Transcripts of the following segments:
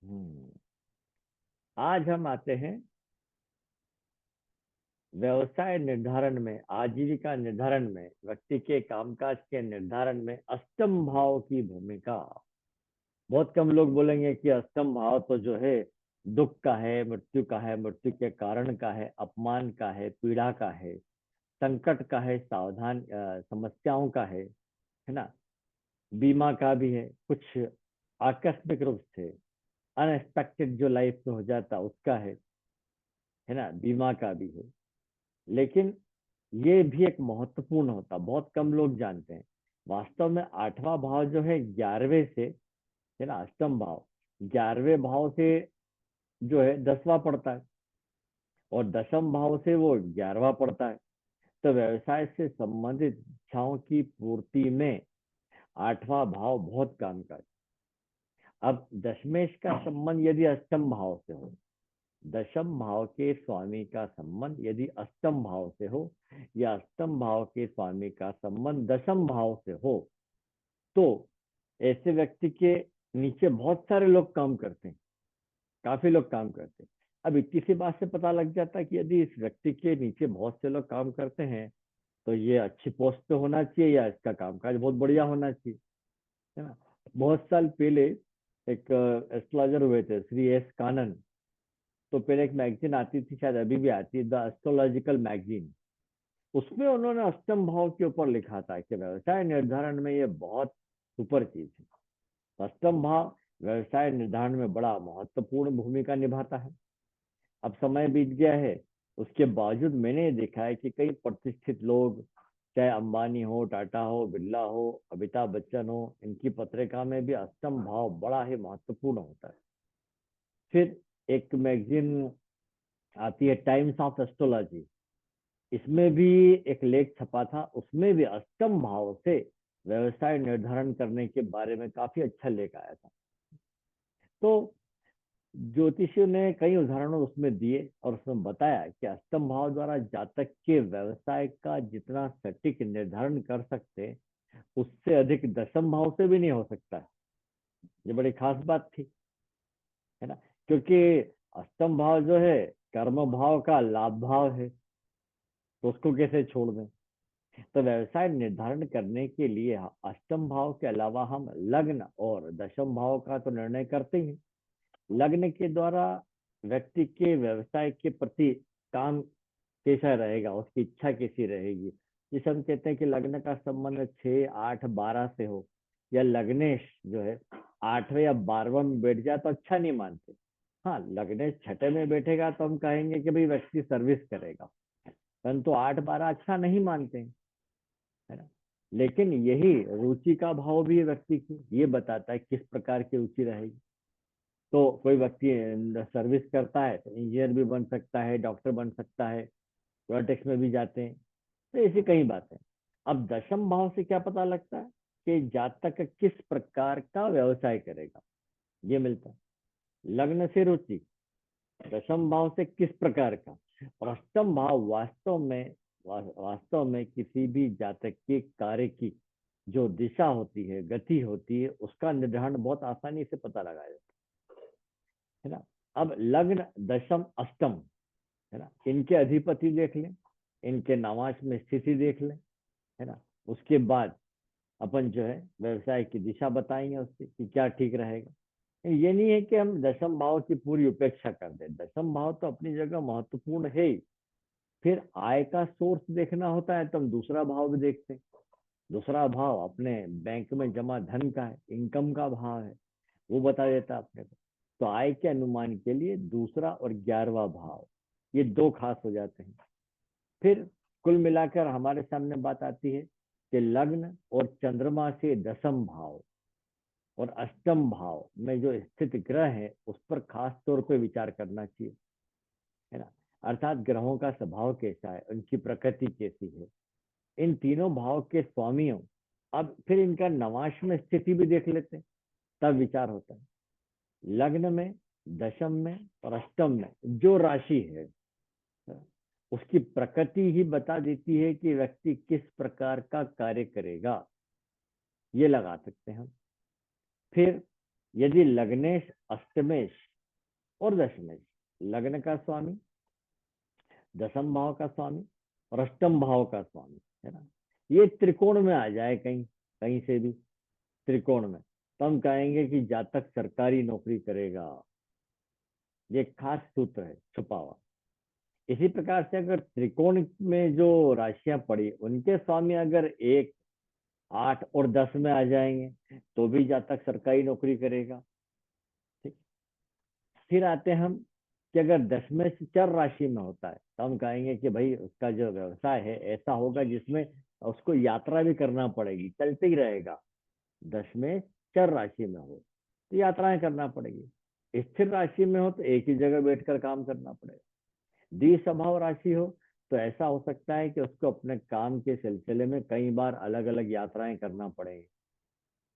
हम्म, आज हम आते हैं व्यवसाय निर्धारण में, आजीविका निर्धारण में, व्यक्ति के कामकाज के निर्धारण में अष्टम भाव की भूमिका। बहुत कम लोग बोलेंगे कि अष्टम भाव तो जो है दुख का है, मृत्यु का है, मृत्यु के कारण का है, अपमान का है, पीड़ा का है, संकट का है, सावधान समस्याओं का है ना। बीमा का भी है, कुछ आकस्मिक रूप से अनएक्सपेक्टेड जो लाइफ में हो जाता उसका है ना, बीमा का भी है। लेकिन ये भी एक महत्वपूर्ण होता, बहुत कम लोग जानते हैं। वास्तव में आठवां भाव जो है 11वें से, है ना, अष्टम भाव 11वें भाव से जो है 10वां पड़ता है, और दशम भाव से वो 11वां पड़ता है। तो व्यवसाय से संबंधित इच्छाओं की पूर्ति में आठवां भाव बहुत काम का है। अब दशमेश का संबंध यदि अष्टम भाव से हो, दशम भाव के स्वामी का संबंध यदि अष्टम भाव से हो, या अष्टम भाव के स्वामी का संबंध दशम भाव से हो, तो ऐसे व्यक्ति के नीचे बहुत सारे लोग काम करते हैं, काफी लोग काम करते हैं। अब इतनी सी बात से पता लग जाता है कि यदि इस व्यक्ति के नीचे बहुत से लोग काम करते हैं, तो ये अच्छी पोस्ट पे होना चाहिए या इसका कामकाज बहुत बढ़िया होना चाहिए, है ना। बहुत साल पहले एक एस्ट्रोलॉजर हुए थे, श्री एस कानन। तो पहले एक मैगजीन आती थी, शायद अभी भी आती है, द एस्ट्रोलॉजिकल मैगजीन। उसमें उन्होंने अष्टम भाव के ऊपर लिखा था कि व्यवसाय निर्धारण में ये बहुत सुपर चीज है। अष्टम भाव व्यवसाय निर्धारण में बड़ा महत्वपूर्ण भूमिका निभाता है। अब समय बीत गया है, उसके बावजूद मैंने ये देखा है कि कई प्रतिष्ठित लोग, चाहे अंबानी हो, टाटा हो, बिरला हो, अमिताभ बच्चन हो, इनकी पत्रिका में भी अष्टम भाव बड़ा ही महत्वपूर्ण होता है। फिर एक मैगजीन आती है, टाइम्स ऑफ एस्ट्रोलॉजी। इसमें भी एक लेख छपा था, उसमें भी अष्टम भाव से व्यवसाय निर्धारण करने के बारे में काफी अच्छा लेख आया था। तो ज्योतिषियों ने कई उदाहरणों उसमें दिए, और उसमें बताया कि अष्टम भाव द्वारा जातक के व्यवसाय का जितना सटीक निर्धारण कर सकते, उससे अधिक दशम भाव से भी नहीं हो सकता है। ये बड़ी खास बात थी, है ना। क्योंकि अष्टम भाव जो है कर्म भाव का लाभ भाव है, तो उसको कैसे छोड़ दें। तो व्यवसाय निर्धारण करने के लिए अष्टम भाव के अलावा हम लग्न और दशम भाव का तो निर्णय करते ही हैं। लग्न के द्वारा व्यक्ति के व्यवसाय के प्रति काम कैसा रहेगा, उसकी इच्छा कैसी रहेगी। जिसे हम कहते हैं कि लग्न का संबंध 6, 8, 12 से हो, या लग्नेश जो है 8वें या 12वें में बैठ जाए तो अच्छा नहीं मानते। हाँ, लग्नेश छठे में बैठेगा तो हम कहेंगे कि भाई व्यक्ति सर्विस करेगा, परंतु 8, 12 अच्छा नहीं मानते हैं, है ना। लेकिन यही रुचि का भाव भी है व्यक्ति की, ये बताता है किस प्रकार की रुचि रहेगी। तो कोई व्यक्ति सर्विस करता है तो इंजीनियर भी बन सकता है, डॉक्टर बन सकता है, पॉलिटिक्स में भी जाते हैं। तो ऐसी कई बातें। अब दशम भाव से क्या पता लगता है कि जातक किस प्रकार का व्यवसाय करेगा, ये मिलता है। लग्न से रुचि, दशम भाव से किस प्रकार का, और अष्टम भाव वास्तव में किसी भी जातक के कार्य की जो दिशा होती है, गति होती है, उसका निर्धारण बहुत आसानी से पता लगाया जाता है ना। अब लग्न, दशम, अष्टम, है ना, इनके अधिपति देख लें, इनके नवांश में स्थिति देख लें, है ना। उसके बाद अपन जो है व्यवसाय की दिशा बताएंगे उसकी कि क्या ठीक रहेगा। ये नहीं है कि हम दशम भाव की पूरी उपेक्षा कर दें, दशम भाव तो अपनी जगह महत्वपूर्ण है ही। फिर आय का सोर्स देखना होता है तो हम दूसरा भाव भी देखते हैं। दूसरा भाव अपने बैंक में जमा धन का है, इनकम का भाव है, वो बता देता है अपने को। तो आय के अनुमान के लिए दूसरा और 11वां भाव, ये दो खास हो जाते हैं। फिर कुल मिलाकर हमारे सामने बात आती है कि लग्न और चंद्रमा से दशम भाव और अष्टम भाव में जो स्थित ग्रह है उस पर खास तौर पे विचार करना चाहिए, है ना। अर्थात ग्रहों का स्वभाव कैसा है, उनकी प्रकृति कैसी है, इन तीनों भाव के स्वामियों। अब फिर इनका नवांश में स्थिति भी देख लेते हैं, तब विचार होता है। लग्न में, दशम में और अष्टम में जो राशि है, उसकी प्रकृति ही बता देती है कि व्यक्ति किस प्रकार का कार्य करेगा, ये लगा सकते हैं हम। फिर यदि लग्नेश, अष्टमेश और दशमेश, लग्न का स्वामी, दसम भाव का स्वामी और अष्टम भाव का स्वामी, है ना, ये त्रिकोण में आ जाए कहीं कहीं से भी त्रिकोण में, तो हम कहेंगे कि जातक सरकारी नौकरी करेगा। ये एक खास सूत्र है छुपा हुआ। इसी प्रकार से अगर त्रिकोण में जो राशियां पड़ी उनके स्वामी अगर 1, 8 और 10 में आ जाएंगे तो भी जातक सरकारी नौकरी करेगा। ठीक। फिर आते हैं हम कि अगर 10 में से चर राशि में होता है तो हम कहेंगे कि भाई उसका जो व्यवसाय है ऐसा होगा जिसमें उसको यात्रा भी करना पड़ेगी, चलते ही रहेगा। 10 में चर राशि में हो तो यात्राएं करना पड़ेगी। स्थिर राशि में हो तो एक ही जगह बैठकर काम करना पड़ेगा। द्विस्वभाव राशि हो तो ऐसा हो सकता है कि उसको अपने काम के सिलसिले में कई बार अलग अलग यात्राएं करना पड़ेगी,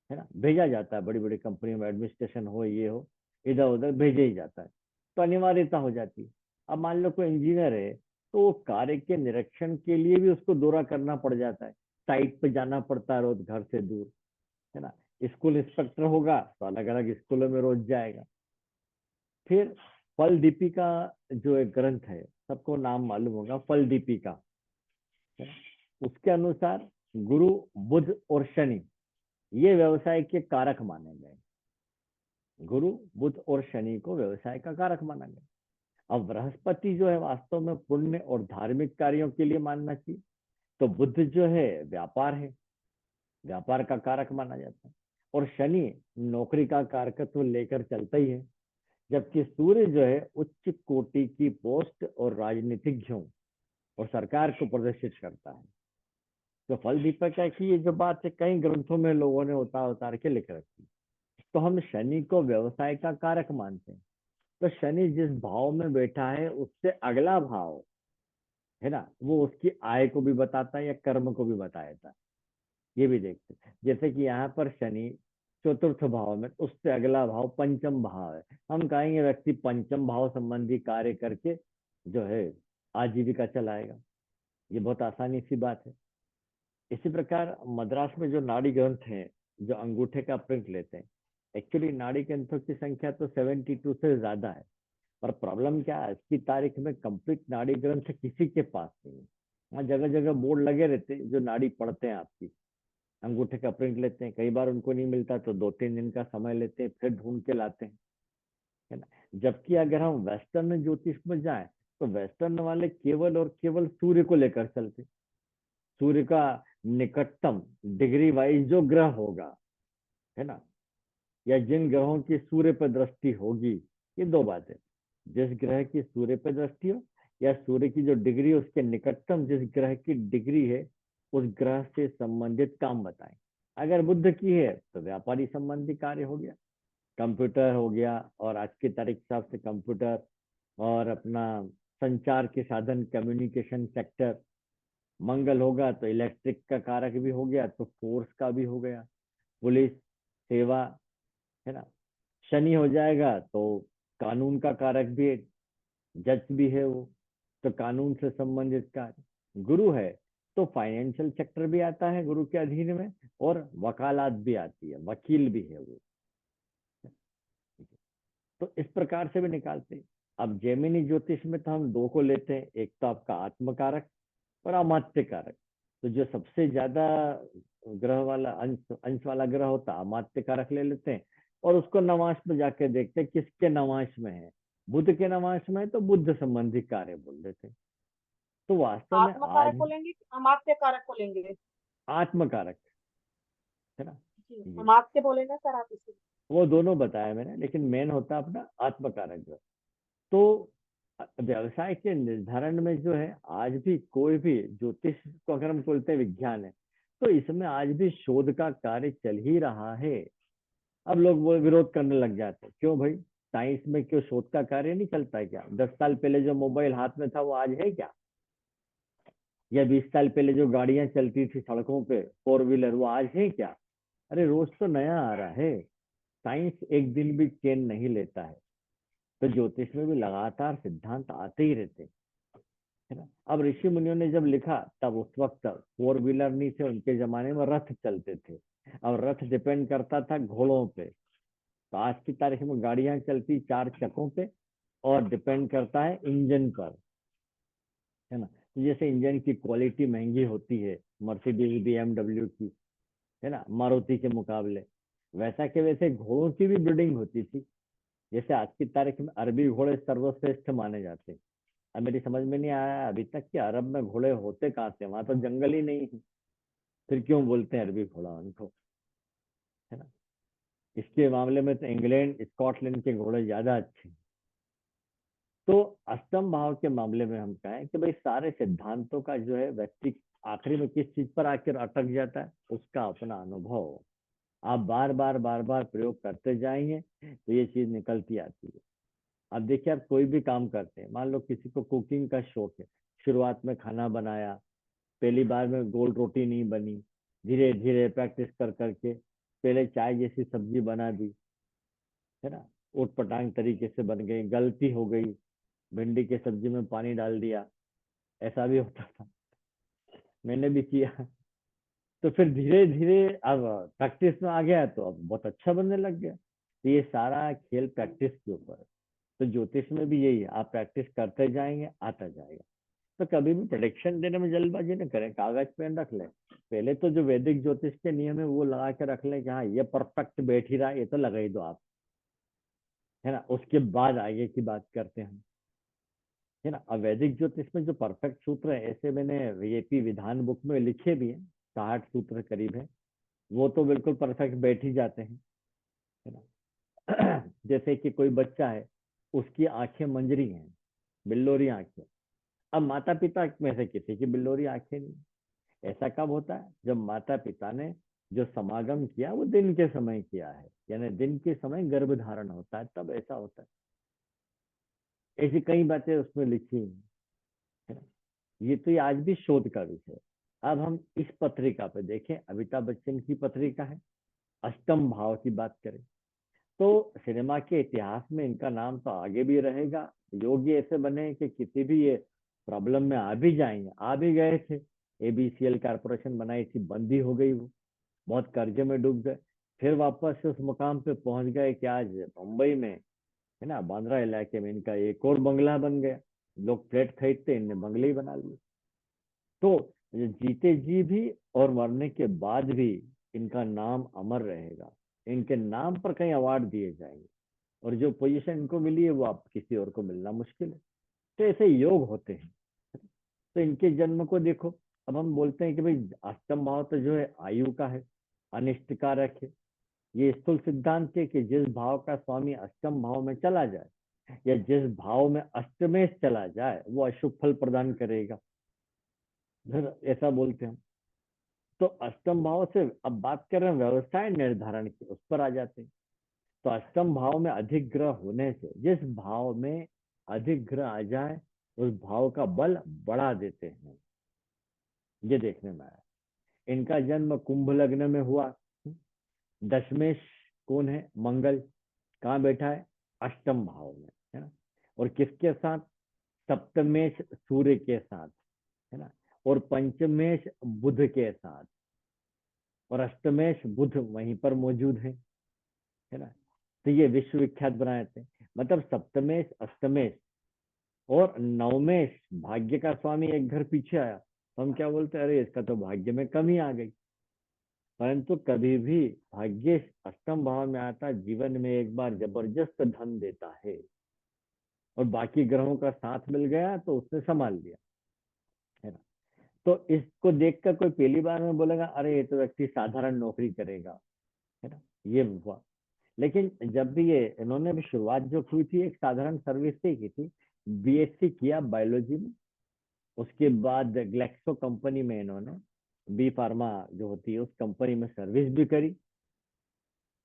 है ना, भेजा जाता है। बड़ी बड़ी कंपनियों में एडमिनिस्ट्रेशन हो, ये हो, इधर उधर भेजा ही जाता है, तो अनिवार्यता हो जाती है। अब मान लो कोई इंजीनियर है तो वो कार्य के निरीक्षण के लिए भी उसको दौरा करना पड़ जाता है, साइट पे जाना पड़ता है रोज घर से दूर, है ना। स्कूल इंस्पेक्टर होगा तो अलग अलग स्कूलों में रोज जाएगा। फिर फल दीपिका जो एक ग्रंथ है, सबको नाम मालूम होगा फल दीपिका, है ना? उसके अनुसार गुरु, बुध और शनि ये व्यवसाय के कारक माने गए। गुरु, बुध और शनि को व्यवसाय का कारक माना गया। अब बृहस्पति जो है वास्तव में पुण्य और धार्मिक कार्यों के लिए मानना चाहिए, तो बुध जो है व्यापार है, व्यापार का कारक माना जाता है। और शनि नौकरी का कारकत्व लेकर चलता ही है। जबकि सूर्य जो है उच्च कोटि की पोस्ट और राजनीतिज्ञों और सरकार को प्रदर्शित करता है। तो फल दीपक है कि ये जो बात है कई ग्रंथों में लोगों ने उतार उतार के लिख रखी। तो हम शनि को व्यवसाय का कारक मानते हैं। तो शनि जिस भाव में बैठा है उससे अगला भाव, है ना, वो उसकी आय को भी बताता है या कर्म को भी बताता है, ये भी देखते हैं। जैसे कि यहाँ पर शनि चतुर्थ भाव में, उससे अगला भाव पंचम भाव है, हम कहेंगे व्यक्ति पंचम भाव संबंधी कार्य करके जो है आजीविका चलाएगा। ये बहुत आसानी सी बात है। इसी प्रकार मद्रास में जो नाड़ी ग्रंथ हैं, जो अंगूठे का प्रिंट लेते हैं, एक्चुअली नाड़ी ग्रंथों की संख्या तो 72 से ज्यादा है। पर प्रॉब्लम क्या है, आज की तारीख में कंप्लीट नाड़ी ग्रंथ किसी के पास नहीं है। वहाँ जगह जगह बोर्ड लगे रहते हैं जो नाड़ी पढ़ते हैं आपकी, अंगूठे का प्रिंट लेते हैं। कई बार उनको नहीं मिलता तो 2-3 दिन का समय लेते हैं, फिर ढूंढ के लाते हैं, है ना। जबकि अगर हम वेस्टर्न ज्योतिष में जाएं तो वेस्टर्न वाले केवल और केवल सूर्य को लेकर चलते। सूर्य का निकटतम डिग्री वाइज जो ग्रह होगा, है ना, या जिन ग्रहों की सूर्य पर दृष्टि होगी, ये दो बातें, जिस ग्रह की सूर्य पर दृष्टि हो या सूर्य की जो डिग्री है उसके निकटतम जिस ग्रह की डिग्री है उस ग्रह से संबंधित काम बताएं। अगर बुध की है तो व्यापारी संबंधी कार्य हो गया, कंप्यूटर हो गया, और आज की तारीख के हिसाब से कंप्यूटर और अपना संचार के साधन, कम्युनिकेशन सेक्टर। मंगल होगा तो इलेक्ट्रिक का कारक भी हो गया, तो फोर्स का भी हो गया, पुलिस सेवा, है ना। शनि हो जाएगा तो कानून का कारक भी है, जज भी है वो, तो कानून से संबंधित कार्य। गुरु है तो फाइनेंशियल सेक्टर भी आता है गुरु के अधीन में, और वकालत भी आती है, वकील भी है वो। तो इस प्रकार से भी निकालते हैं। अब जेमिनी ज्योतिष में तो हम दो को लेते हैं, एक तो आपका आत्मकारक और अमात्य कारक। तो जो सबसे ज्यादा ग्रह वाला अंश अंश वाला ग्रह होता है अमात्य कारक ले लेते हैं, और उसको नवांश में जाके देखते हैं किसके नवांश में है। बुध के नवांश में है तो बुद्ध संबंधी कार्य बोल देते हैं। तो वास्तव में आत्म कारक आज को लेंगे कि अमात्य कारक को लेंगे? आत्मकारक, है ना। जी, जी, अमात्य बोले ना सर आप इसे। वो दोनों बताया मैंने, लेकिन मेन होता है अपना आत्मकारक ग्रह। तो व्यवसाय के निर्धारण में जो है आज भी कोई भी ज्योतिष को अगर हम बोलते हैं विज्ञान है, तो इसमें आज भी शोध का कार्य चल ही रहा है। अब लोग वो विरोध करने लग जाते हैं, क्यों भाई, साइंस में क्यों शोध का कार्य नहीं चलता है क्या? 10 साल पहले जो मोबाइल हाथ में था वो आज है क्या? या 20 साल पहले जो गाड़ियां चलती थी सड़कों पे, 4 व्हीलर, वो आज है क्या? अरे रोज तो नया आ रहा है। साइंस एक दिन भी चैन नहीं लेता है। तो ज्योतिष में भी लगातार सिद्धांत आते ही रहते हैं, है ना। अब ऋषि मुनियों ने जब लिखा तब उस वक्त 4 व्हीलर नहीं थे, उनके जमाने में रथ चलते थे। अब रथ डिपेंड करता था घोड़ों पे, तो आज की तारीख में गाड़ियां चलती 4 चक्कों पे और डिपेंड करता है इंजन पर, है ना। तो जैसे इंजन की क्वालिटी महंगी होती है मर्सिडीज BMW की, है ना, मारुति के मुकाबले, वैसा के वैसे घोड़ों की भी ब्रीडिंग होती थी। जैसे आज की तारीख में अरबी घोड़े सर्वश्रेष्ठ माने जाते हैं। अब मेरी समझ में नहीं आया अभी तक कि अरब में घोड़े होते कहाँ से, वहां तो जंगल ही नहीं है, फिर क्यों बोलते हैं अरबी घोड़ा उनको, है ना। इसके मामले में तो इंग्लैंड स्कॉटलैंड के घोड़े ज्यादा अच्छे हैं। तो अष्टम भाव के मामले में हम कहें कि भाई सारे सिद्धांतों का जो है व्यक्ति आखिरी में किस चीज पर आकर अटक जाता है, उसका अपना अनुभव। आप बार बार प्रयोग करते जाएंगे तो ये चीज निकलती आती है। अब देखिए आप कोई भी काम करते हैं, मान लो किसी को कुकिंग का शौक है, शुरुआत में खाना बनाया, पहली बार में गोल रोटी नहीं बनी, धीरे धीरे प्रैक्टिस कर करके पहले चाय जैसी सब्जी बना दी, है ना, ऊट पटांग तरीके से बन गई, गलती हो गई, भिंडी की सब्जी में पानी डाल दिया, ऐसा भी होता था, मैंने भी किया। तो फिर धीरे धीरे अब प्रैक्टिस में आ गया तो अब बहुत अच्छा बनने लग गया। तो ये सारा खेल प्रैक्टिस के ऊपर है। तो ज्योतिष में भी यही है, आप प्रैक्टिस करते जाएंगे आता जाएगा। तो कभी भी प्रेडिक्शन देने में जल्दबाजी न करें, कागज पेन रख लें, पहले तो जो वैदिक ज्योतिष के नियम है वो लगा के रख लें कि हाँ ये परफेक्ट बैठ ही रहा है, ये तो लगा ही दो आप, है ना, उसके बाद आगे की बात करते हैं हम, है ना। अब वैदिक ज्योतिष में जो परफेक्ट सूत्र है, ऐसे मैंने वीएपी विधान बुक में लिखे भी हैं, 60 सूत्र करीब है, वो तो बिल्कुल परफेक्ट बैठ ही जाते हैं, है ना। जैसे कि कोई बच्चा है, उसकी आंखें मंजरी हैं, बिल्लोरी आंखें, अब माता पिता में से किसी की बिल्लोरी आंखें नहीं। ऐसा कब होता है, जब माता पिता ने जो समागम किया वो दिन के समय किया है, यानी दिन के समय गर्भ धारण होता है, तब ऐसा होता है। ऐसी कई बातें उसमें लिखी हैं, है ना। ये तो ये आज भी शोध का विषय है। अब हम इस पत्रिका पे देखें, अमिताभ बच्चन की पत्रिका है, अष्टम भाव की बात करें तो सिनेमा के इतिहास में इनका नाम तो आगे भी रहेगा। योग ऐसे बने कि किसी भी ये प्रॉब्लम में आ भी जाएंगे, आ भी गए थे। ABCL कारपोरेशन बनाई थी, बंद ही हो गई वो, बहुत कर्जे में डूब गए, फिर वापस से उस मुकाम पे पहुंच गए कि आज मुंबई में, है ना, बांद्रा इलाके में इनका एक और बंगला बन गया। लोग फ्लैट खरीदते, इनने बंगले ही बना लिए। तो ये जीते जी भी और मरने के बाद भी इनका नाम अमर रहेगा, इनके नाम पर कई अवार्ड दिए जाएंगे, और जो पोजीशन इनको मिली है वो आप किसी और को मिलना मुश्किल है। तो ऐसे योग होते हैं। तो इनके जन्म को देखो, अब हम बोलते हैं कि भाई अष्टम भाव तो जो है आयु का है, अनिष्ट कारक है। ये स्थूल सिद्धांत है कि जिस भाव का स्वामी अष्टम भाव में चला जाए या जिस भाव में अष्टमेश चला जाए वो अशुभ फल प्रदान करेगा, फिर ऐसा बोलते हैं। तो अष्टम भाव से अब बात कर रहे हैं व्यवसाय निर्धारण की, उस पर आ जाते हैं। तो अष्टम भाव में अधिक ग्रह होने से जिस भाव में अधिक ग्रह आ जाए उस भाव का बल बढ़ा देते हैं, ये देखने में आया। इनका जन्म कुंभ लग्न में हुआ। दशमेश कौन है, मंगल, कहाँ बैठा है, अष्टम भाव में, है ना। और किसके साथ, सप्तमेश सूर्य के साथ, है ना, और पंचमेश बुध के साथ, और अष्टमेश बुध वहीं पर मौजूद है ना। तो ये विश्व विख्यात बनाए थे। मतलब सप्तमेश अष्टमेश और नवमेश भाग्य का स्वामी एक घर पीछे आया तो हम क्या बोलते हैं, अरे इसका तो भाग्य में कमी आ गई। परंतु कभी भी भाग्य अष्टम भाव में आता, जीवन में एक बार जबरदस्त धन देता है, और बाकी ग्रहों का साथ मिल गया तो उसने संभाल लिया, है ना। तो इसको देखकर कोई पहली बार में बोलेगा अरे ये तो व्यक्ति साधारण नौकरी करेगा, है ना, ये हुआ। लेकिन जब भी ये इन्होंने भी शुरुआत जो की थी एक साधारण सर्विस से ही की थी, BSc किया बायोलॉजी में, उसके बाद ग्लेक्सो कंपनी में इन्होंने बी फार्मा जो होती है उस कंपनी में सर्विस भी करी,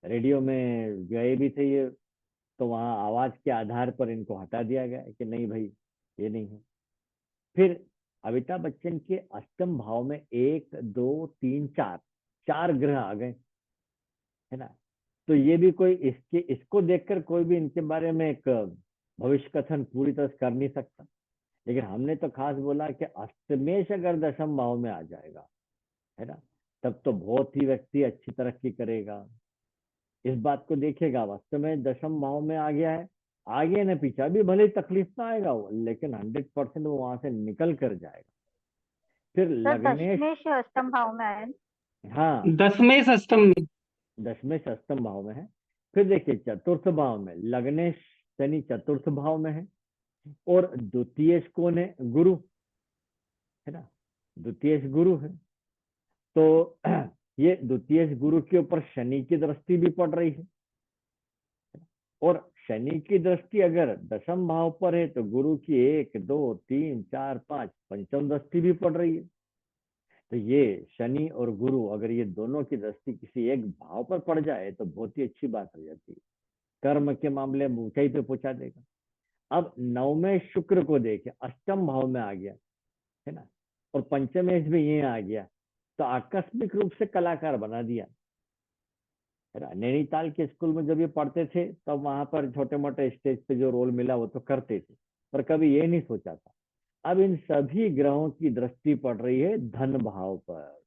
रेडियो में गए भी थे ये, तो वहाँ आवाज के आधार पर इनको हटा दिया गया कि नहीं भाई ये नहीं है। फिर अमिताभ बच्चन के अष्टम भाव में 1 2 3 4 चार ग्रह आ गए, है ना। तो ये भी कोई इसको देखकर कोई भी इनके बारे में एक भविष्य कथन पूरी तरह से कर नहीं सकता। लेकिन हमने तो खास बोला कि अष्टमेश अगर दशम भाव में आ जाएगा, है ना, तब तो बहुत ही व्यक्ति अच्छी तरक्की करेगा, इस बात को देखिएगा, वास्तव में दशम भाव में आ गया है, आगे न पीछे, अभी भले ही तकलीफ ना आएगा वो, लेकिन 100% वो वहां से निकल कर जाएगा। फिर सर लग्नेश, दशमेश अष्टम भाव में है। हाँ 10वें अष्टम में। दशमेश अष्टम भाव में है। फिर देखिए चतुर्थ भाव में लग्नेश शनि चतुर्थ भाव में है, और द्वितीय कौन है? गुरु, है ना, द्वितीय गुरु है। तो ये द्वितीय गुरु के ऊपर शनि की दृष्टि भी पड़ रही है, और शनि की दृष्टि अगर दशम भाव पर है तो गुरु की 1 2 3 4 5 पंचम दृष्टि भी पड़ रही है। तो ये शनि और गुरु अगर ये दोनों की दृष्टि किसी एक भाव पर पड़ जाए तो बहुत ही अच्छी बात हो जाती है, कर्म के मामले में ऊंचाई पे पहुंचा देगा। अब नवमें शुक्र को देखे, अष्टम भाव में आ गया, है ना, और पंचमेश भी ये आ गया, तो आकस्मिक रूप से कलाकार बना दिया, है ना। नैनीताल के स्कूल में जब ये पढ़ते थे तब वहां पर छोटे मोटे स्टेज पे जो रोल मिला वो तो करते थे, पर कभी ये नहीं सोचा था। अब इन सभी ग्रहों की दृष्टि पड़ रही है धन भाव पर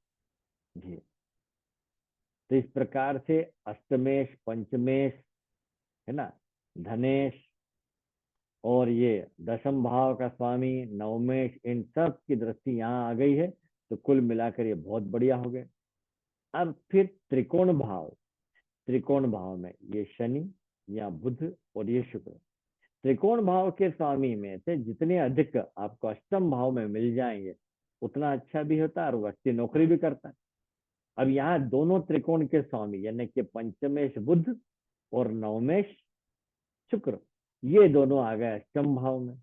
जी। तो इस प्रकार से अष्टमेश, पंचमेश, है ना, धनेश, और ये दशम भाव का स्वामी नवमेश, इन सब की दृष्टि यहाँ आ गई है, तो कुल मिलाकर ये बहुत बढ़िया हो गए। अब फिर त्रिकोण भाव, त्रिकोण भाव में ये शनि या बुध और ये शुक्र, त्रिकोण भाव के स्वामी में से जितने अधिक आपको अष्टम भाव में मिल जाएंगे उतना अच्छा भी होता है और व्यक्ति नौकरी भी करता है। अब यहाँ दोनों त्रिकोण के स्वामी यानी कि पंचमेश बुध और नवमेश शुक्र, ये दोनों आ गए अष्टम भाव में,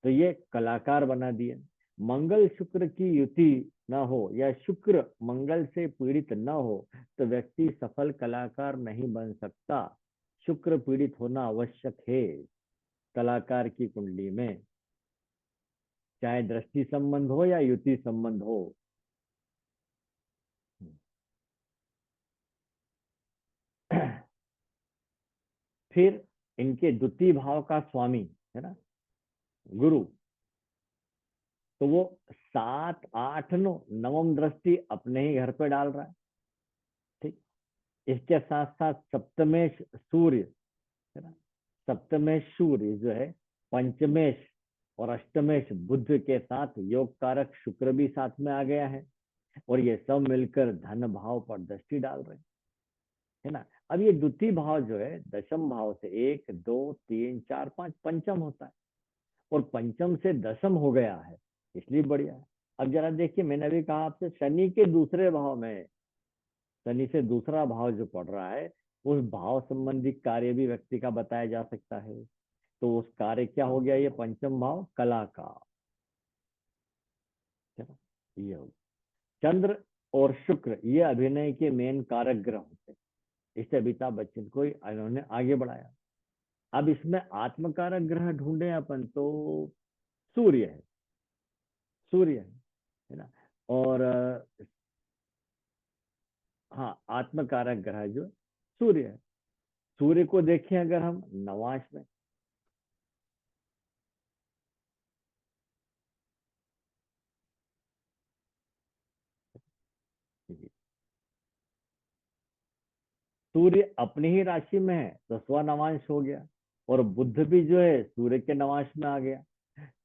तो ये कलाकार बना दिए। मंगल शुक्र की युति ना हो या शुक्र मंगल से पीड़ित ना हो तो व्यक्ति सफल कलाकार नहीं बन सकता। शुक्र पीड़ित होना आवश्यक है कलाकार की कुंडली में, चाहे दृष्टि संबंध हो या युति संबंध हो। फिर इनके द्वितीय भाव का स्वामी है ना गुरु, तो वो 7 8 9 नवम दृष्टि अपने ही घर पे डाल रहा है, ठीक। इसके साथ साथ सप्तमेश सूर्य, है ना, सप्तमेश सूर्य जो है, पंचमेश और अष्टमेश बुध के साथ योग कारक शुक्र भी साथ में आ गया है, और ये सब मिलकर धन भाव पर दृष्टि डाल रहे हैं, है ना। अब ये द्वितीय भाव जो है दशम भाव से 1 2 3 4 5 पंचम होता है, और पंचम से दशम हो गया है, इसलिए बढ़िया है। अब जरा देखिए, मैंने अभी कहा आपसे शनि के दूसरे भाव में, शनि से दूसरा भाव जो पड़ रहा है उस भाव संबंधी कार्य भी व्यक्ति का बताया जा सकता है, तो उस कार्य क्या हो गया? ये पंचम भाव कला का, है ना, ये हो। चंद्र और शुक्र ये अभिनय के मेन कारक ग्रह होते हैं, इससे अमिताभ बच्चन को इन्होंने आगे बढ़ाया। अब इसमें आत्मकारक ग्रह ढूंढे अपन तो सूर्य है, सूर्य है ना, और हाँ आत्मकारक ग्रह जो सूर्य है, सूर्य को देखें अगर हम नवांश में, सूर्य अपनी ही राशि में है तो स्वनवांश हो गया, और बुध भी जो है सूर्य के नवांश में आ गया।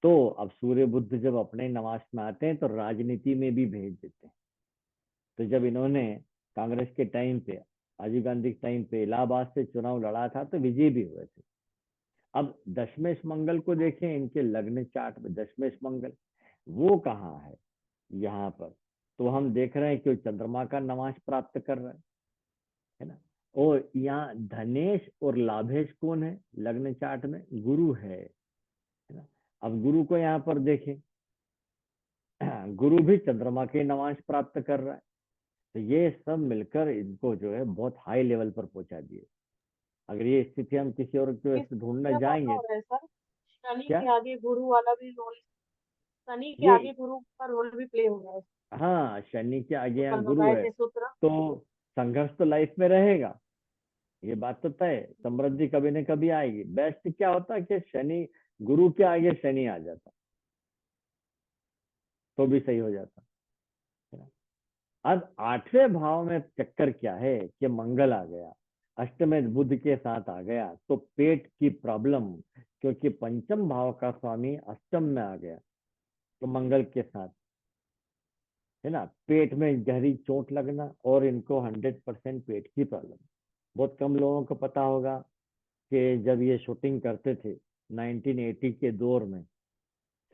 तो अब सूर्य बुध जब अपने नवांश में आते हैं तो राजनीति में भी भेज देते हैं। तो जब इन्होंने कांग्रेस के टाइम पे, राजीव गांधी के टाइम पे इलाहाबाद से चुनाव लड़ा था तो विजय भी हुए थे। अब दशमेश मंगल को देखें, इनके लग्न चार्ट में दशमेश मंगल वो कहाँ है? यहाँ पर तो हम देख रहे हैं कि चंद्रमा का नवांश प्राप्त कर रहा है ना। और यहाँ धनेश और लाभेश कौन है लग्न चार्ट में? गुरु है ना। अब गुरु को यहाँ पर देखें, गुरु भी चंद्रमा के नवांश प्राप्त कर रहा है, तो ये सब मिलकर इनको जो है बहुत हाई लेवल पर पहुंचा दिए। अगर ये स्थिति हम किसी और के ढूंढने क्या जाएंगे, हो रहा है सर? शनि क्या के आगे गुरु वाला भी रोल, शनि के ये, आगे गुरु का रोल भी प्ले हो रहा है। हाँ शनि के आगे जो यहाँ कल गुरु बताए है, थे सूत्र। तो संघर्ष तो लाइफ में रहेगा, ये बात तो तय है। समृद्धि कभी न कभी आएगी। बेस्ट क्या होता है कि शनि, गुरु के आगे शनि आ जाता तो भी सही हो जाता, है ना। अब 8वें भाव में चक्कर क्या है कि मंगल आ गया, अष्टमें बुध के साथ आ गया, तो पेट की प्रॉब्लम, क्योंकि पंचम भाव का स्वामी अष्टम में आ गया तो मंगल के साथ, है ना, पेट में गहरी चोट लगना, और इनको 100% पेट की प्रॉब्लम। बहुत कम लोगों को पता होगा कि जब ये शूटिंग करते थे 1980 के दौर में,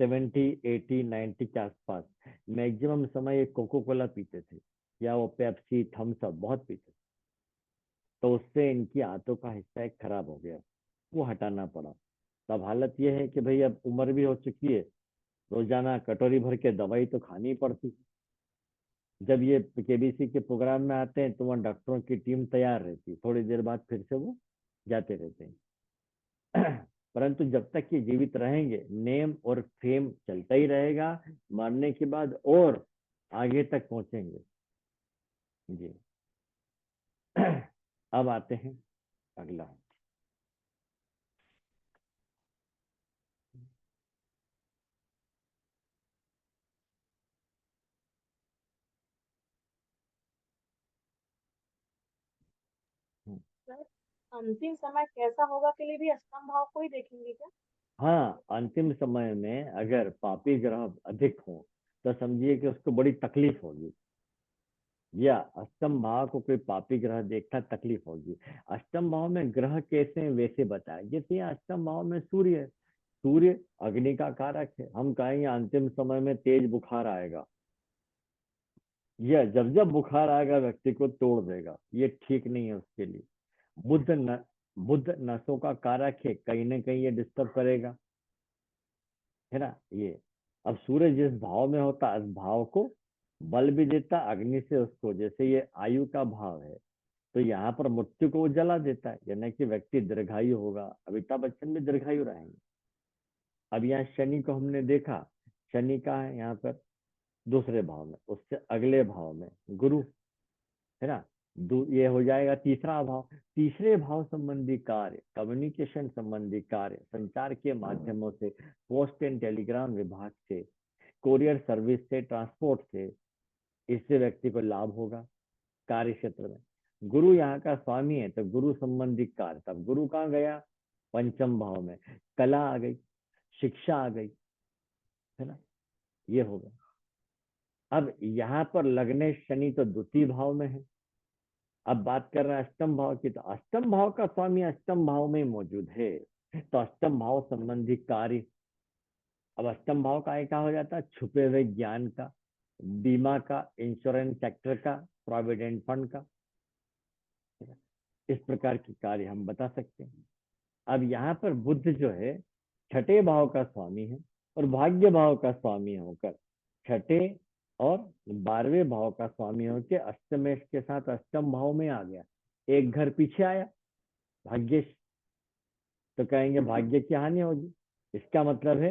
70 80 90 के आसपास, मैक्सिमम समय ये कोको कोला पीते थे, या वो पेप्सी थम्स अप बहुत पीते थे। तो उससे इनकी आंतों का हिस्सा एक खराब हो गया, वो हटाना पड़ा। तब हालत ये है कि भाई अब उम्र भी हो चुकी है, रोजाना कटोरी भर के दवाई तो खानी ही पड़ती। जब ये केबीसी के प्रोग्राम में आते हैं तो वहाँ डॉक्टरों की टीम तैयार रहती है, थोड़ी देर बाद फिर से वो जाते रहते हैं। परंतु जब तक ये जीवित रहेंगे, नेम और फेम चलता ही रहेगा, मरने के बाद और आगे तक पहुंचेंगे जी। अब आते हैं अगला। सर, अंतिम समय कैसा होगा के लिए भी अष्टम भाव को ही देखेंगे क्या? हाँ, अंतिम समय में अगर पापी ग्रह अधिक हो तो समझिए कि उसको बड़ी तकलीफ होगी, या अष्टम भाव को कोई पापी ग्रह देखता तकलीफ होगी। अष्टम भाव में ग्रह कैसे हैं वैसे बताया, जैसे अष्टम भाव में सूर्य है, सूर्य अग्नि का कारक है। हम कहेंगे अंतिम समय में तेज बुखार आएगा, यह जब जब बुखार आएगा व्यक्ति को तोड़ देगा, ये ठीक नहीं है उसके लिए। बुध नसों का कारक है, कहीं ना कहीं ये डिस्टर्ब करेगा, है ना ये। अब सूर्य जिस भाव में होता है, उस भाव को बल भी देता अग्नि से उसको, जैसे ये आयु का भाव है, तो यहाँ पर मृत्यु को वो जला देता है, यानी कि व्यक्ति दीर्घायु होगा। अमिताभ बच्चन भी दीर्घायु रहेंगे। अब यहाँ शनि को हमने देखा, शनि का है यहाँ पर दूसरे भाव में, उससे अगले भाव में गुरु, है ना। ये हो जाएगा तीसरा भाव। तीसरे भाव संबंधी कार्य, कम्युनिकेशन संबंधी कार्य, संचार के माध्यमों से, पोस्ट एंड टेलीग्राम विभाग से, कोरियर सर्विस से, ट्रांसपोर्ट से, इससे व्यक्ति को लाभ होगा कार्य क्षेत्र में। गुरु यहाँ का स्वामी है तो गुरु संबंधी कार्य, तब गुरु कहाँ गया, पंचम भाव में, कला आ गई, शिक्षा आ गई, है ना, ये होगा। अब यहाँ पर लगने शनि तो द्वितीय भाव में है। अब बात कर रहे हैं अष्टम भाव की, तो अष्टम भाव का स्वामी अष्टम भाव में मौजूद है, तो अष्टम भाव संबंधी कार्य। अब अष्टम भाव का क्या हो जाता है, छुपे हुए ज्ञान का, बीमा का, इंश्योरेंस सेक्टर का, प्रोविडेंट फंड का, इस प्रकार के कार्य हम बता सकते हैं। अब यहाँ पर बुध जो है छठे भाव का स्वामी है, और भाग्य भाव का स्वामी होकर छठे और 12वें भाव का स्वामी होकर अष्टमेश के साथ अष्टम भाव में आ गया, एक घर पीछे आया भाग्येश, तो कहेंगे भाग्य की हानि होगी। इसका मतलब है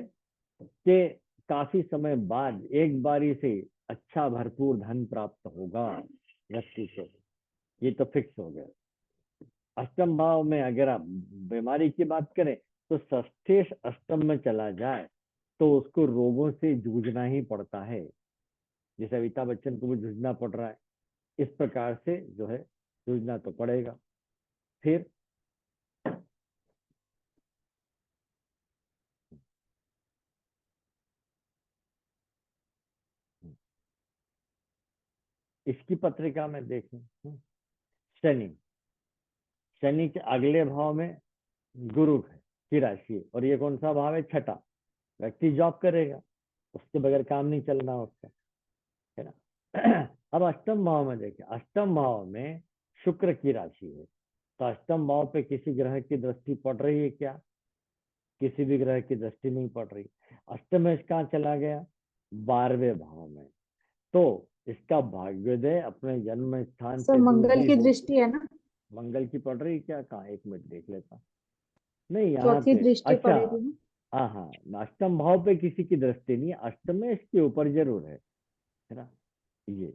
कि काफी समय बाद एक बारी से अच्छा भरपूर धन प्राप्त होगा व्यक्ति को, ये तो फिक्स हो गया। अष्टम भाव में अगर आप बीमारी की बात करें तो षष्ठे अष्टम में चला जाए तो उसको रोगों से जूझना ही पड़ता है, जैसे अमिताभ बच्चन को भी जूझना पड़ रहा है, इस प्रकार से जो है जूझना तो पड़ेगा। फिर इसकी पत्रिका में देखें, शनि, शनि के अगले भाव में गुरु है की राशि है, और ये कौन सा भाव है, छठा। व्यक्ति जॉब करेगा, उसके बगैर काम नहीं चलना उसका, है ना। अब अष्टम भाव में देखें, अष्टम भाव में शुक्र की राशि है, तो अष्टम भाव पे किसी ग्रह की दृष्टि पड़ रही है क्या, किसी भी ग्रह की दृष्टि नहीं पड़ रही। अष्टमेश कहाँ चला गया, 12वें भाव में, तो इसका भाग्योदय अपने जन्म स्थान सर से दूर मंगल नहीं की हो। दृष्टि है ना? मंगल की पड़ रही क्या, कहाँ, एक मिनट देख लेता, नहीं यहाँ चौथी पे, दृष्टि अच्छा, पड़ेगी ना? हाँ हाँ, अष्टम भाव पे किसी की दृष्टि नहीं है, अष्टमेश के ऊपर जरूर है ना, ये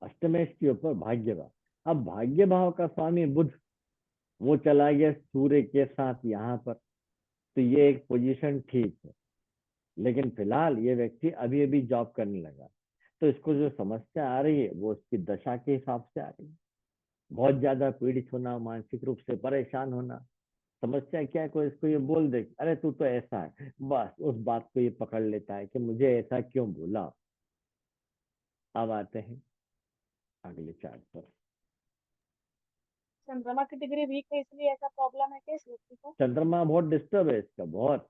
अष्टमेश के ऊपर भाग्य भाव। अब भाग्य भाव का स्वामी बुध, वो चला गया सूर्य के साथ यहाँ पर, तो ये एक पोजीशन ठीक है, लेकिन फिलहाल ये व्यक्ति अभी अभी जॉब करने लगा, तो इसको जो समस्या आ रही है वो उसकी दशा के हिसाब से आ रही है। बहुत ज्यादा पीड़ित होना, मानसिक रूप से परेशान होना। समस्या क्या है, कोई इसको ये बोल दे अरे तू तो ऐसा है, बस उस बात को ये पकड़ लेता है कि मुझे ऐसा क्यों बोला। अब आते हैं अगले चार्ट पर। चंद्रमा की डिग्री वीक है इसलिए ऐसा प्रॉब्लम है क्या इस व्यक्ति को? चंद्रमा बहुत डिस्टर्ब है इसका, बहुत।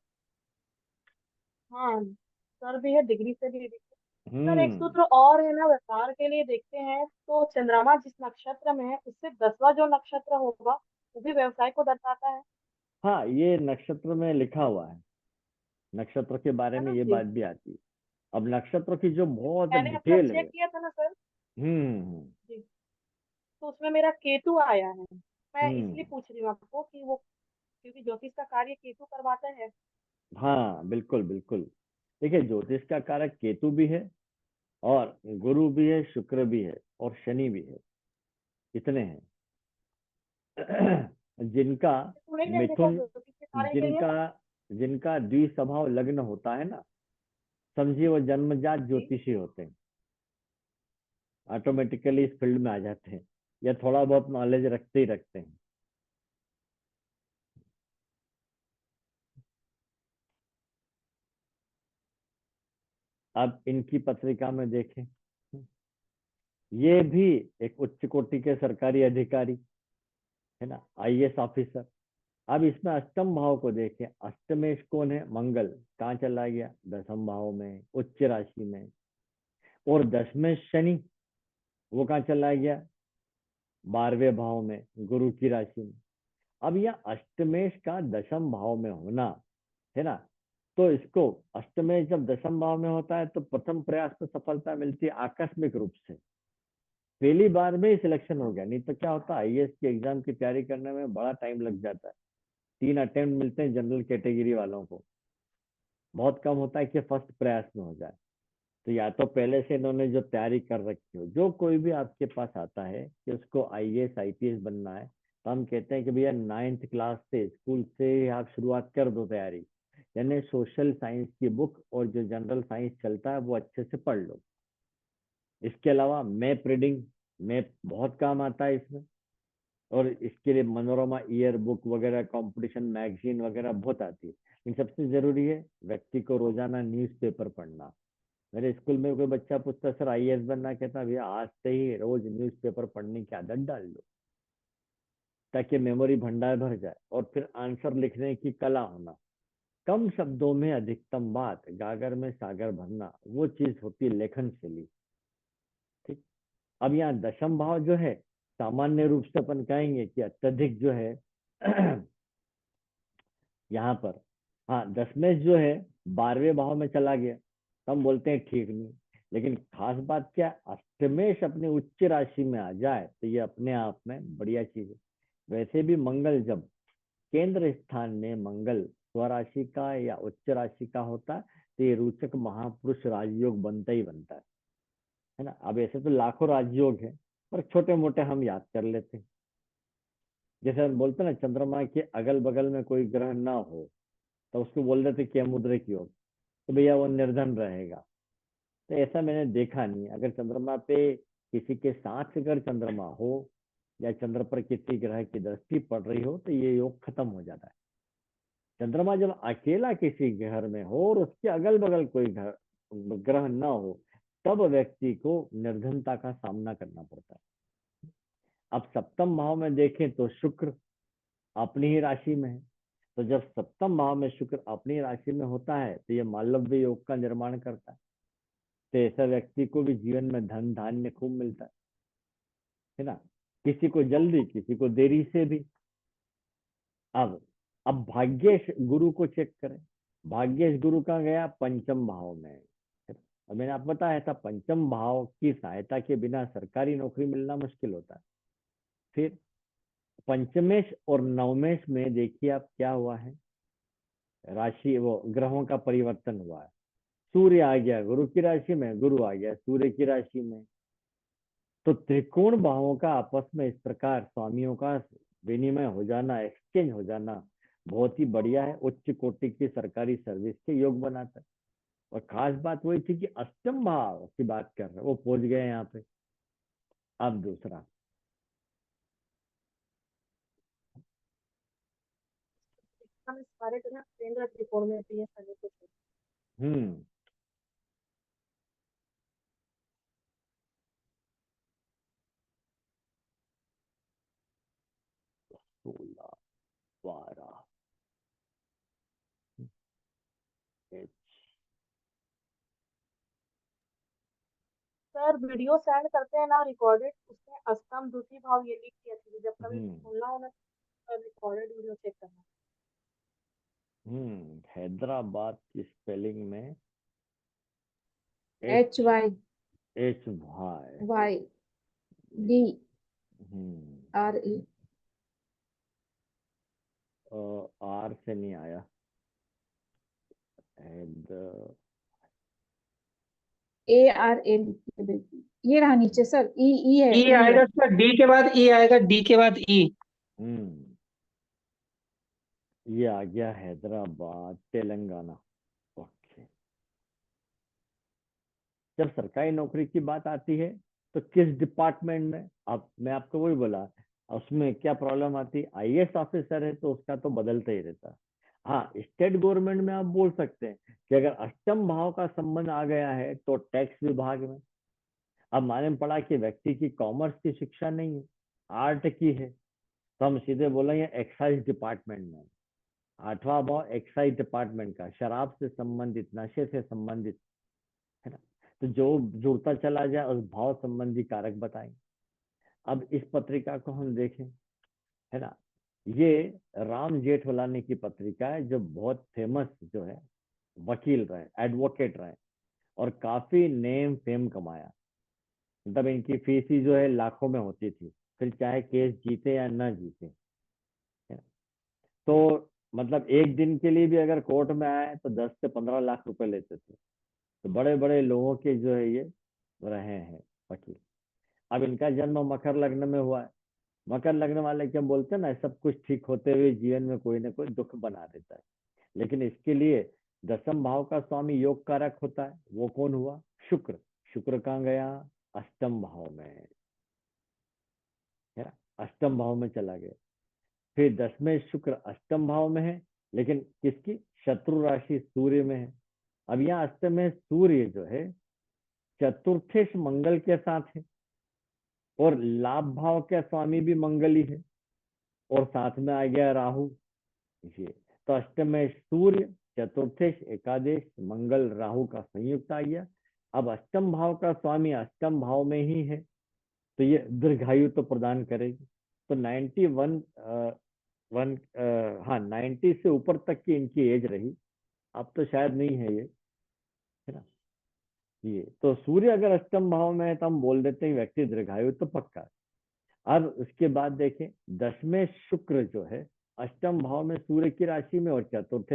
हाँ, सर भी है, डिग्री से भी weak है। सर एक हम्म। सूत्र और है ना, व्यापार के लिए देखते हैं तो चंद्रमा जिस नक्षत्र में है उससे 10वां जो नक्षत्र होगा वो भी व्यवसाय को दर्शाता हाँ, ये नक्षत्र में लिखा हुआ है, नक्षत्र के बारे है में ना ये जी? बात भी आती है। अब नक्षत्र की जो क्योंकि बहुत मैंने अपना डिटेल चेक है। किया था ना सर हम्म। जी, तो उसमें मेरा केतु आया है। मैं हम्म। इसलिए पूछ रही हूँ आपको कि वो, क्योंकि ज्योतिष का कार्य केतु करवाता है। हाँ, बिल्कुल बिल्कुल। देखिए, ज्योतिष का कारक केतु भी है, और गुरु भी है, शुक्र भी है, और शनि भी है। इतने हैं जिनका तो नहीं लेंगे सर मिथुन, ज्योतिष के कार्य के लिए? जिनका जिनका द्विस्वभाव लग्न होता है ना, समझिए वो जन्मजात जी। ज्योतिषी होते हैं, ऑटोमेटिकली इस फील्ड में आ जाते हैं, या थोड़ा बहुत नॉलेज रखते ही रखते हैं। अब इनकी पत्रिका में देखें, ये भी एक उच्च कोटि के सरकारी अधिकारी है ना, आईएएस ऑफिसर। अब इसमें अष्टम भाव को देखें, अष्टमेश कौन है, मंगल। कहाँ चला गया, दसम भाव में, उच्च राशि में। और दसवें शनि, वो कहाँ चला गया, 12वें भाव में, गुरु की राशि में। अब यह अष्टमेश का दशम भाव में होना है ना, तो इसको, अष्टमेश जब दशम भाव में होता है तो प्रथम प्रयास में सफलता मिलती है आकस्मिक रूप से, पहली बार में ही सिलेक्शन हो गया। नहीं तो क्या होता है, आईएएस की एग्जाम की तैयारी करने में बड़ा टाइम लग जाता है। 3 अटेम्प्ट मिलते हैं जनरल कैटेगरी वालों को, बहुत कम होता है कि फर्स्ट प्रयास में हो जाए। तो या तो पहले से इन्होंने जो तैयारी कर रखी हो, जो कोई भी आपके पास आता है कि उसको आईएएस आईपीएस बनना है, तो हम कहते हैं कि भैया 9th क्लास से, स्कूल से ही आप शुरुआत कर दो तैयारी। यानी सोशल साइंस की बुक और जो जनरल साइंस चलता है वो अच्छे से पढ़ लो। इसके अलावा मैप रीडिंग, मैप बहुत काम आता है इसमें। और इसके लिए मनोरमा ईयर बुक वगैरह, कंपटीशन मैगजीन वगैरह बहुत आती है। लेकिन सबसे जरूरी है व्यक्ति को रोजाना न्यूज़पेपर पढ़ना। मेरे स्कूल में कोई बच्चा पूछता सर आईएएस बनना, कहता भैया आज से ही रोज न्यूज़पेपर पढ़ने की आदत डाल लो, ताकि मेमोरी भंडार भर जाए। और फिर आंसर लिखने की कला होना, कम शब्दों में अधिकतम बात, गागर में सागर भरना, वो चीज होती है लेखन शैली। ठीक। अब यहाँ दशम भाव जो है, सामान्य रूप से अपन कहेंगे कि अत्यधिक जो है यहाँ पर, हाँ, दशमेश जो है 12वें भाव में चला गया, तो हम बोलते हैं ठीक नहीं। लेकिन खास बात क्या, अष्टमेश अपने उच्च राशि में आ जाए तो ये अपने आप में बढ़िया चीज है। वैसे भी मंगल जब केंद्र स्थान में मंगल स्वराशि का या उच्च राशि का होता है, तो ये रोचक महापुरुष राजयोग बनता ही बनता है ना। अब ऐसे तो लाखों राजयोग है, पर छोटे मोटे हम याद कर लेते हैं। जैसे हम बोलते हैं ना, चंद्रमा के अगल बगल में कोई ग्रह ना हो, तो उसको बोल देते कि मुद्रिक योग, तो भैया वो निर्धन रहेगा। तो ऐसा मैंने देखा नहीं। अगर चंद्रमा पे किसी के साथ अगर चंद्रमा हो, या चंद्र पर किसी ग्रह की दृष्टि पड़ रही हो, तो ये योग खत्म हो जाता है। चंद्रमा जब अकेला किसी घर में हो और उसके अगल बगल कोई घर ग्रह ना हो, तब व्यक्ति को निर्धनता का सामना करना पड़ता है। अब सप्तम भाव में देखें तो शुक्र अपनी ही राशि में है। तो जब सप्तम भाव में शुक्र अपनी राशि में होता है, तो ये मालव्य योग का निर्माण करता है। तो ऐसा व्यक्ति को भी जीवन में धन धान्य खूब मिलता है ना। किसी को जल्दी, किसी को देरी से भी। अब अब भाग्येश गुरु को चेक करें। भाग्येश गुरु का गया पंचम भाव में। अब मैंने आपको बताया था, पंचम भाव की सहायता के बिना सरकारी नौकरी मिलना मुश्किल होता है। फिर पंचमेश और नवमेश में देखिए आप क्या हुआ है, राशि वो ग्रहों का परिवर्तन हुआ है। सूर्य आ गया गुरु की राशि में, गुरु आ गया सूर्य की राशि में। तो त्रिकोण भावों का आपस में इस प्रकार स्वामियों का विनिमय हो जाना, एक्सचेंज हो जाना, बहुत ही बढ़िया है। उच्च कोटि की सरकारी सर्विस के योग बनाता है। और खास बात वही थी कि अष्टम भाव की बात कर रहे, वो पहुंच गए यहाँ पे। अब दूसरा, हम इस बारे में केंद्र त्रिकोण में भी ये सभी कुछ है। हम्म 16 12 H, सर वीडियो सेंड करते हैं ना रिकॉर्डेड, उसमें अष्टम द्वितीय भाव ये लिख दिया था, जब कभी हम्म खोलना हो ना तो रिकॉर्डेड वीडियो चेक करना। हैदराबाद की स्पेलिंग में एच एच, वाई एच भाई, वाई डी हम्म आर ई आर से नहीं आया। हैदर, ए आर एल, ये रहा नीचे सर, ई ई है, ई ई है। आएगा सर, डी के बाद ई आएगा, डी के बाद ई। हम्म ये आ गया हैदराबाद, तेलंगाना। ओके। जब सरकारी नौकरी की बात आती है तो किस डिपार्टमेंट में, अब मैं आपको वही बोला, उसमें क्या प्रॉब्लम आती है, आईएएस ऑफिसर है तो उसका तो बदलता ही रहता है। हाँ, स्टेट गवर्नमेंट में आप बोल सकते हैं कि अगर अष्टम भाव का संबंध आ गया है तो टैक्स विभाग में। अब मालूम पड़ा कि व्यक्ति की कॉमर्स की शिक्षा नहीं है, आर्ट की है, तो हम सीधे बोलेंगे एक्साइज डिपार्टमेंट में। आठवां भाव एक्साइज डिपार्टमेंट का, शराब से संबंधित, नशे से संबंधित, है ना। तो जो जुड़ता चला जाए उस भाव संबंधी कारक बताएंगे। अब इस पत्रिका को हम देखें, है ना, ये राम जेठमलानी की पत्रिका है, जो बहुत फेमस जो है वकील रहे, एडवोकेट रहे, और काफी नेम फेम कमाया। मतलब इनकी फीस ही जो है लाखों में होती थी, फिर चाहे केस जीते या ना जीते, है ना। तो मतलब एक दिन के लिए भी अगर कोर्ट में आए तो 10 से 15 लाख रुपए लेते थे। तो बड़े बड़े लोगों के जो है ये रहे हैं वकील। अब इनका जन्म मकर लग्न में हुआ है। मकर लग्न वाले क्या बोलते हैं ना, सब कुछ ठीक होते हुए जीवन में कोई ना कोई दुख बना देता है। लेकिन इसके लिए दसम भाव का स्वामी योग कारक होता है, वो कौन हुआ, शुक्र। शुक्र कहाँ गया, अष्टम भाव में, है ना, अष्टम भाव में चला गया। फिर 10वें शुक्र अष्टम भाव में है, लेकिन किसकी, शत्रु राशि सूर्य में है। अब यहाँ अष्टम में सूर्य जो है चतुर्थेश मंगल के साथ है, और लाभ भाव का स्वामी भी मंगल ही है, और साथ में आ गया राहु। ये तो अष्टम में सूर्य, चतुर्थेश, एकादश, मंगल, राहु का संयुक्त आ गया। अब अष्टम भाव का स्वामी अष्टम भाव में ही है, तो ये दीर्घायु तो प्रदान करेगी। तो 91 हाँ 90 से ऊपर तक की इनकी एज रही। अब तो शायद नहीं है ये, है ना। ये तो सूर्य अगर अष्टम भाव में है तो हम बोल देते हैं व्यक्ति दीर्घायु तो पक्का है। अब उसके बाद देखें, 10वें शुक्र जो है अष्टम भाव में सूर्य की राशि में और चतुर्थ